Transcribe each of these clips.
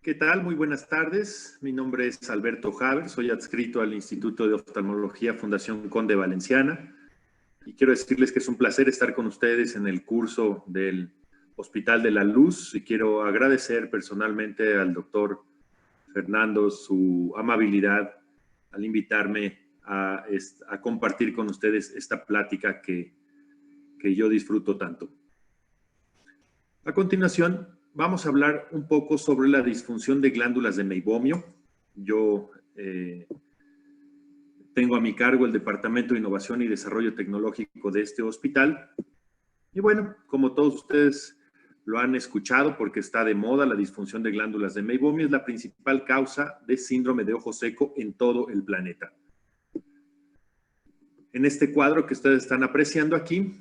¿Qué tal? Muy buenas tardes. Mi nombre es Alberto Haber, soy adscrito al Instituto de Oftalmología Fundación Conde Valenciana y quiero decirles que es un placer estar con ustedes en el curso del Hospital de la Luz y quiero agradecer personalmente al doctor Fernando su amabilidad al invitarme a compartir con ustedes esta plática que yo disfruto tanto. A continuación, vamos a hablar un poco sobre la disfunción de glándulas de meibomio. Yo tengo a mi cargo el Departamento de Innovación y Desarrollo Tecnológico de este hospital. Y bueno, como todos ustedes lo han escuchado porque está de moda, la disfunción de glándulas de meibomio es la principal causa de síndrome de ojo seco en todo el planeta. En este cuadro que ustedes están apreciando aquí,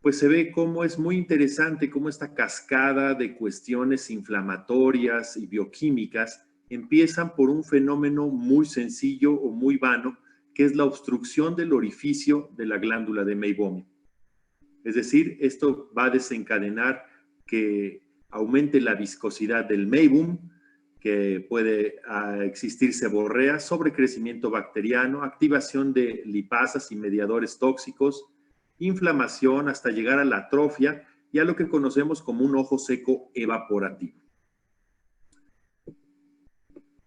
pues se ve cómo es muy interesante cómo esta cascada de cuestiones inflamatorias y bioquímicas empiezan por un fenómeno muy sencillo o muy vano, que es la obstrucción del orificio de la glándula de meibomio. Es decir, esto va a desencadenar que aumente la viscosidad del meibum, que puede existir seborrea, sobrecrecimiento bacteriano, activación de lipasas y mediadores tóxicos, inflamación hasta llegar a la atrofia y a lo que conocemos como un ojo seco evaporativo.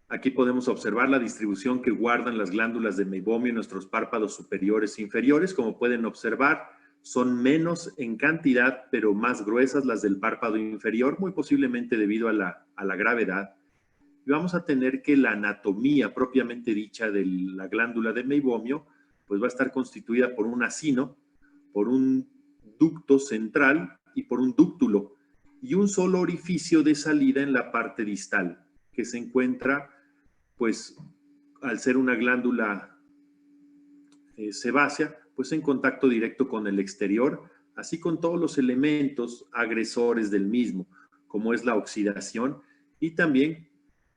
Aquí podemos observar la distribución que guardan las glándulas de meibomio en nuestros párpados superiores e inferiores. Como pueden observar, son menos en cantidad, pero más gruesas las del párpado inferior, muy posiblemente debido a la gravedad. Y vamos a tener que la anatomía propiamente dicha de la glándula de meibomio, pues va a estar constituida por un acino, por un ducto central y por un dúctulo, y un solo orificio de salida en la parte distal, que se encuentra, pues, al ser una glándula sebácea, pues en contacto directo con el exterior, así con todos los elementos agresores del mismo, como es la oxidación y también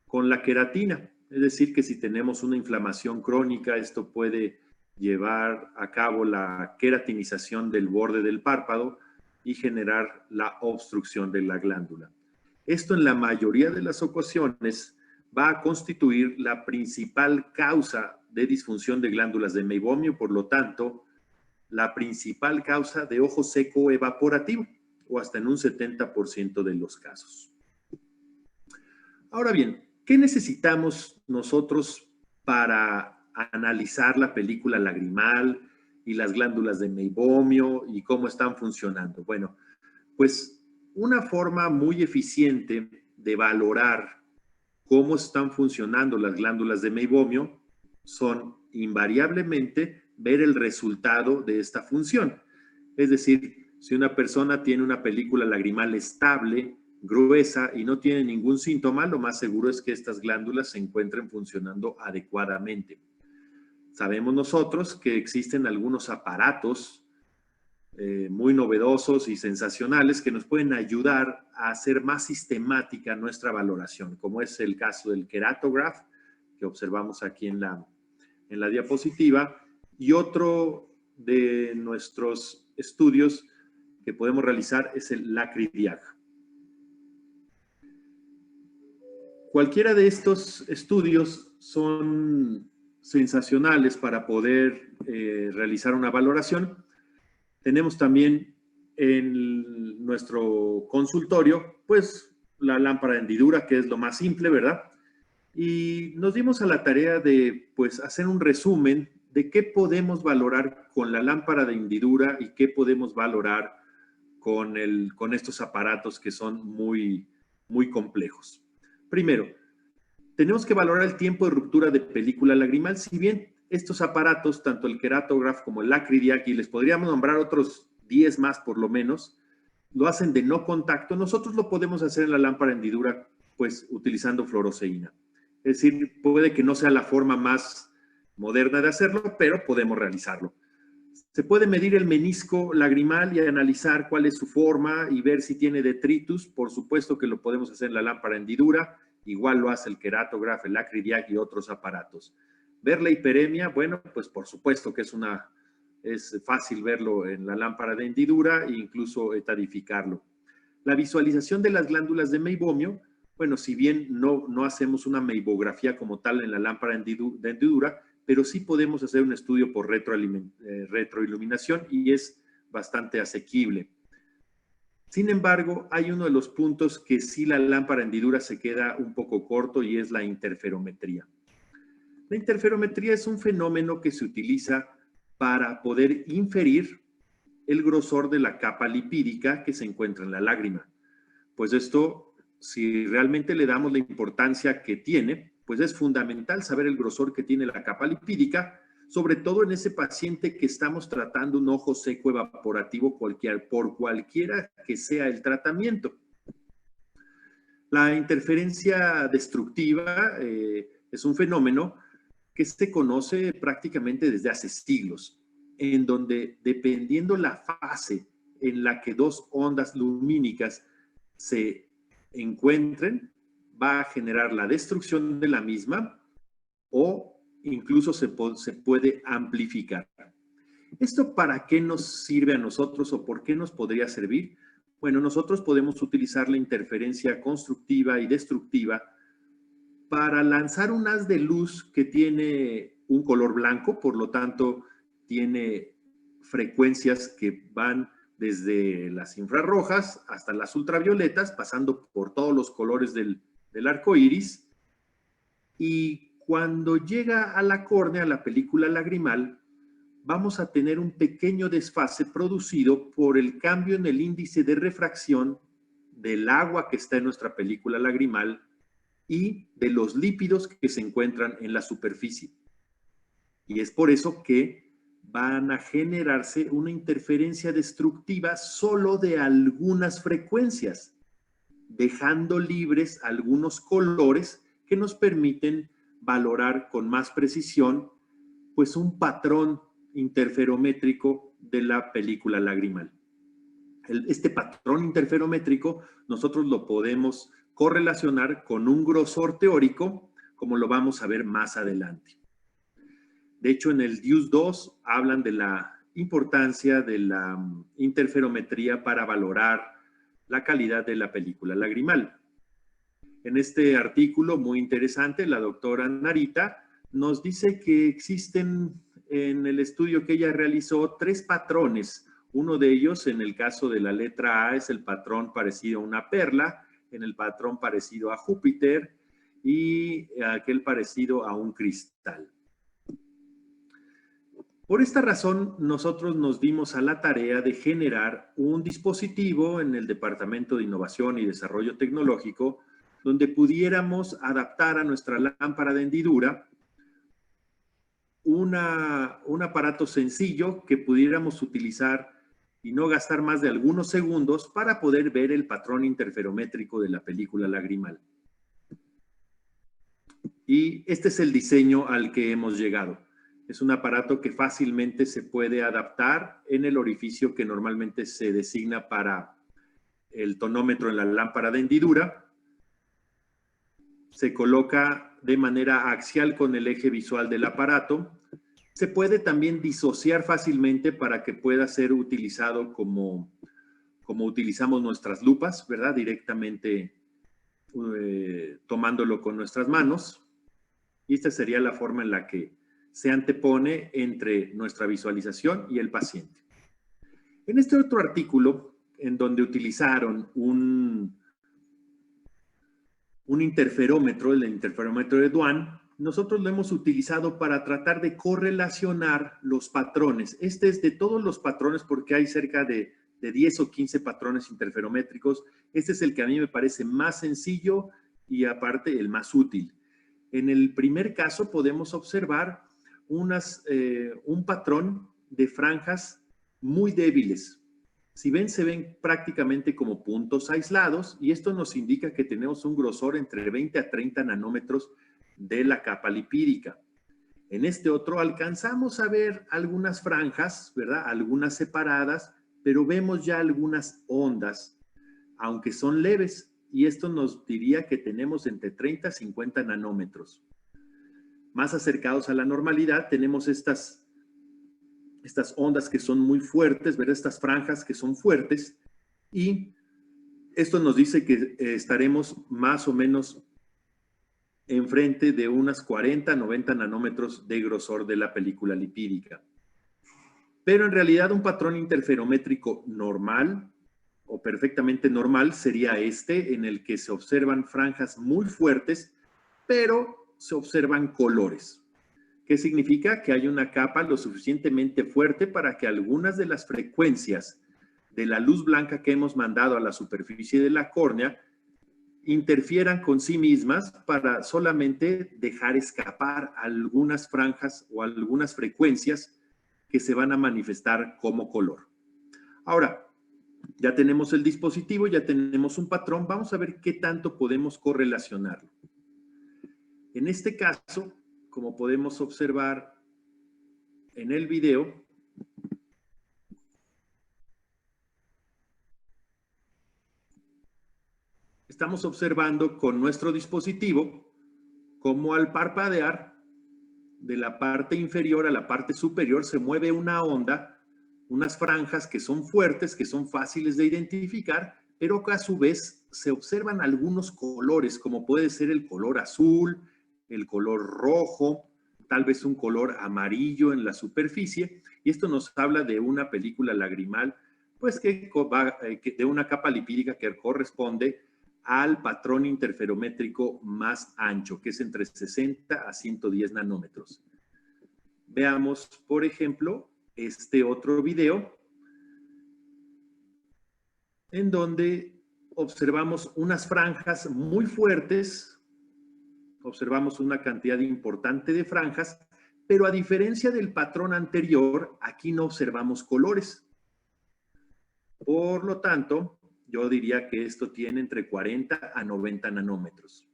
con la queratina. Es decir, que si tenemos una inflamación crónica, esto puede llevar a cabo la queratinización del borde del párpado y generar la obstrucción de la glándula. Esto en la mayoría de las ocasiones va a constituir la principal causa de disfunción de glándulas de meibomio, por lo tanto, la principal causa de ojo seco evaporativo, o hasta en un 70% de los casos. Ahora bien, ¿qué necesitamos nosotros para analizar la película lagrimal y las glándulas de meibomio y cómo están funcionando? Bueno, pues una forma muy eficiente de valorar cómo están funcionando las glándulas de meibomio son invariablemente ver el resultado de esta función. Es decir, si una persona tiene una película lagrimal estable, gruesa y no tiene ningún síntoma, lo más seguro es que estas glándulas se encuentren funcionando adecuadamente. Sabemos nosotros que existen algunos aparatos muy novedosos y sensacionales que nos pueden ayudar a hacer más sistemática nuestra valoración, como es el caso del Keratograph, que observamos aquí en la diapositiva, y otro de nuestros estudios que podemos realizar es el LacriDiag. Cualquiera de estos estudios son sensacionales para poder realizar una valoración. Tenemos también en nuestro consultorio, pues, la lámpara de hendidura, que es lo más simple, ¿verdad? Y nos dimos a la tarea de, pues, hacer un resumen de qué podemos valorar con la lámpara de hendidura y qué podemos valorar con estos aparatos que son muy, muy complejos. Primero, tenemos que valorar el tiempo de ruptura de película lagrimal. Si bien estos aparatos, tanto el Keratograph como el LacriDiag, y les podríamos nombrar otros 10 más por lo menos, lo hacen de no contacto, nosotros lo podemos hacer en la lámpara de hendidura, pues utilizando fluoroceína. Es decir, puede que no sea la forma más moderna de hacerlo, pero podemos realizarlo. Se puede medir el menisco lagrimal y analizar cuál es su forma y ver si tiene detritus. Por supuesto que lo podemos hacer en la lámpara de hendidura. Igual lo hace el Keratograph, el LacriDiag y otros aparatos. Ver la hiperemia, bueno, pues por supuesto que es fácil verlo en la lámpara de hendidura e incluso etadificarlo. La visualización de las glándulas de meibomio, bueno, si bien no hacemos una meibografía como tal en la lámpara de hendidura, pero sí podemos hacer un estudio por retroiluminación y es bastante asequible. Sin embargo, hay uno de los puntos que sí la lámpara de hendidura se queda un poco corto y es la interferometría. La interferometría es un fenómeno que se utiliza para poder inferir el grosor de la capa lipídica que se encuentra en la lágrima. Pues esto, si realmente le damos la importancia que tiene, pues es fundamental saber el grosor que tiene la capa lipídica, sobre todo en ese paciente que estamos tratando un ojo seco evaporativo por cualquiera que sea el tratamiento. La interferencia destructiva es un fenómeno que se conoce prácticamente desde hace siglos, en donde dependiendo la fase en la que dos ondas lumínicas se encuentren, va a generar la destrucción de la misma o incluso se puede amplificar. ¿Esto para qué nos sirve a nosotros o por qué nos podría servir? Bueno, nosotros podemos utilizar la interferencia constructiva y destructiva para lanzar un haz de luz que tiene un color blanco, por lo tanto, tiene frecuencias que van desde las infrarrojas hasta las ultravioletas, pasando por todos los colores del arco iris. Y cuando llega a la córnea, a la película lagrimal, vamos a tener un pequeño desfase producido por el cambio en el índice de refracción del agua que está en nuestra película lagrimal y de los lípidos que se encuentran en la superficie. Y es por eso que van a generarse una interferencia destructiva solo de algunas frecuencias, dejando libres algunos colores que nos permiten valorar con más precisión pues un patrón interferométrico de la película lagrimal. Este patrón interferométrico nosotros lo podemos correlacionar con un grosor teórico, como lo vamos a ver más adelante. De hecho, en el DIUS 2 hablan de la importancia de la interferometría para valorar la calidad de la película lagrimal. En este artículo muy interesante, la doctora Narita nos dice que existen en el estudio que ella realizó 3 patrones. Uno de ellos, en el caso de la letra A, es el patrón parecido a una perla, en el patrón parecido a Júpiter y aquel parecido a un cristal. Por esta razón, nosotros nos dimos a la tarea de generar un dispositivo en el Departamento de Innovación y Desarrollo Tecnológico donde pudiéramos adaptar a nuestra lámpara de hendidura un aparato sencillo que pudiéramos utilizar y no gastar más de algunos segundos para poder ver el patrón interferométrico de la película lagrimal. Y este es el diseño al que hemos llegado. Es un aparato que fácilmente se puede adaptar en el orificio que normalmente se designa para el tonómetro en la lámpara de hendidura. Se coloca de manera axial con el eje visual del aparato. Se puede también disociar fácilmente para que pueda ser utilizado como utilizamos nuestras lupas, ¿verdad? Directamente tomándolo con nuestras manos. Y esta sería la forma en la que se antepone entre nuestra visualización y el paciente. En este otro artículo, en donde utilizaron un interferómetro, el interferómetro de Dwan, nosotros lo hemos utilizado para tratar de correlacionar los patrones. Este es de todos los patrones porque hay cerca de 10 o 15 patrones interferométricos. Este es el que a mí me parece más sencillo y aparte el más útil. En el primer caso podemos observar un patrón de franjas muy débiles. Si ven, se ven prácticamente como puntos aislados y esto nos indica que tenemos un grosor entre 20 a 30 nanómetros de la capa lipídica. En este otro alcanzamos a ver algunas franjas, ¿verdad? Algunas separadas, pero vemos ya algunas ondas, aunque son leves, y esto nos diría que tenemos entre 30 a 50 nanómetros. Más acercados a la normalidad tenemos estas ondas que son muy fuertes, ¿verdad? Estas franjas que son fuertes y Esto nos dice que estaremos más o menos enfrente de unas 40 a 90 nanómetros de grosor de la película lipídica. Pero en realidad un patrón interferométrico normal o perfectamente normal sería este, en el que se observan franjas muy fuertes, pero se observan colores. ¿Qué significa? Que hay una capa lo suficientemente fuerte para que algunas de las frecuencias de la luz blanca que hemos mandado a la superficie de la córnea interfieran con sí mismas para solamente dejar escapar algunas franjas o algunas frecuencias que se van a manifestar como color. Ahora, ya tenemos el dispositivo, ya tenemos un patrón, vamos a ver qué tanto podemos correlacionarlo. En este caso, como podemos observar en el video, estamos observando con nuestro dispositivo cómo al parpadear de la parte inferior a la parte superior se mueve una onda, unas franjas que son fuertes, que son fáciles de identificar, pero que a su vez se observan algunos colores, como puede ser el color azul, el color rojo, tal vez un color amarillo en la superficie, y esto nos habla de una película lagrimal, pues que de una capa lipídica que corresponde al patrón interferométrico más ancho, que es entre 60 a 110 nanómetros. Veamos, por ejemplo, este otro video en donde observamos unas franjas muy fuertes, observamos una cantidad importante de franjas, pero a diferencia del patrón anterior, aquí no observamos colores. Por lo tanto, yo diría que esto tiene entre 40 a 90 nanómetros.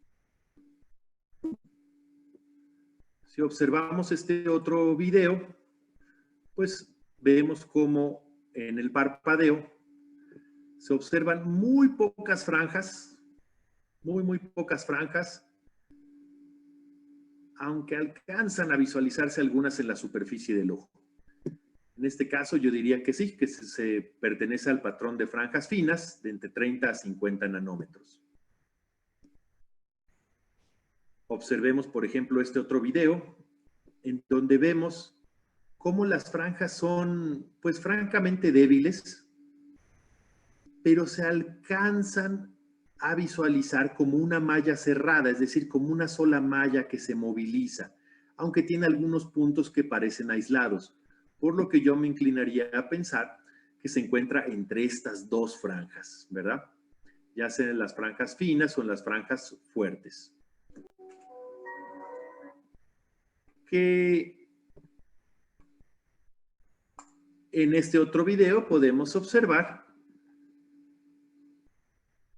Si observamos este otro video, pues vemos cómo en el parpadeo se observan muy pocas franjas, muy pocas franjas, aunque alcanzan a visualizarse algunas en la superficie del ojo. En este caso yo diría que sí, que se pertenece al patrón de franjas finas de entre 30 a 50 nanómetros. Observemos, por ejemplo, este otro video en donde vemos cómo las franjas son, pues, francamente débiles, pero se alcanzan a visualizar como una malla cerrada, es decir, como una sola malla que se moviliza, aunque tiene algunos puntos que parecen aislados, por lo que yo me inclinaría a pensar que se encuentra entre estas dos franjas, ¿verdad? Ya sea en las franjas finas o en las franjas fuertes. Que en este otro video podemos observar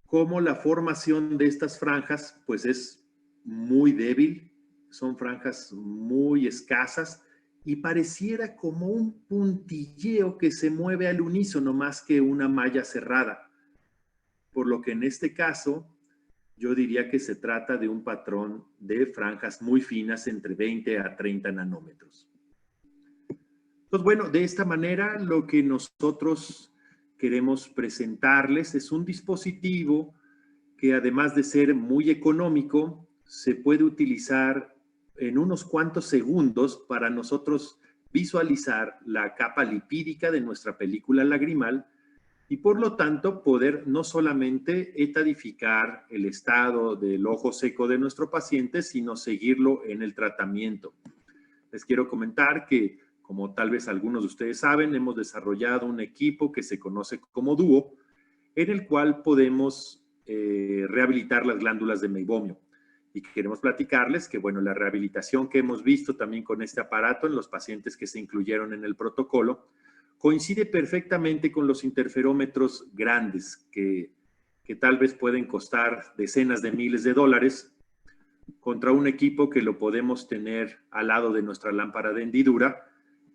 cómo la formación de estas franjas pues es muy débil, son franjas muy escasas y pareciera como un puntilleo que se mueve al unísono más que una malla cerrada. Por lo que en este caso yo diría que se trata de un patrón de franjas muy finas entre 20 a 30 nanómetros. Pues bueno, de esta manera lo que nosotros queremos presentarles es un dispositivo que además de ser muy económico, se puede utilizar en unos cuantos segundos para nosotros visualizar la capa lipídica de nuestra película lagrimal y por lo tanto poder no solamente etadificar el estado del ojo seco de nuestro paciente, sino seguirlo en el tratamiento. Les quiero comentar que, como tal vez algunos de ustedes saben, hemos desarrollado un equipo que se conoce como DUO, en el cual podemos rehabilitar las glándulas de meibomio. Y queremos platicarles que, bueno, la rehabilitación que hemos visto también con este aparato en los pacientes que se incluyeron en el protocolo coincide perfectamente con los interferómetros grandes que tal vez pueden costar decenas de miles de dólares contra un equipo que lo podemos tener al lado de nuestra lámpara de hendidura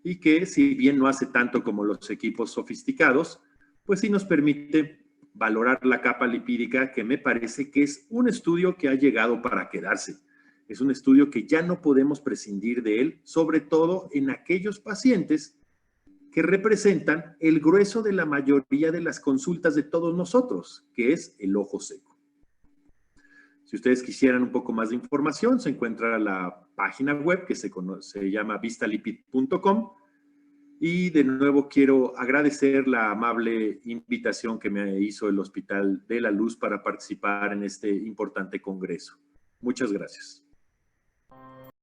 y que, si bien no hace tanto como los equipos sofisticados, pues sí nos permite valorar la capa lipídica, que me parece que es un estudio que ha llegado para quedarse. Es un estudio que ya no podemos prescindir de él, sobre todo en aquellos pacientes que representan el grueso de la mayoría de las consultas de todos nosotros, que es el ojo seco. Si ustedes quisieran un poco más de información, se encuentra la página web que se llama vistalipid.com. Y de nuevo quiero agradecer la amable invitación que me hizo el Hospital de la Luz para participar en este importante congreso. Muchas gracias.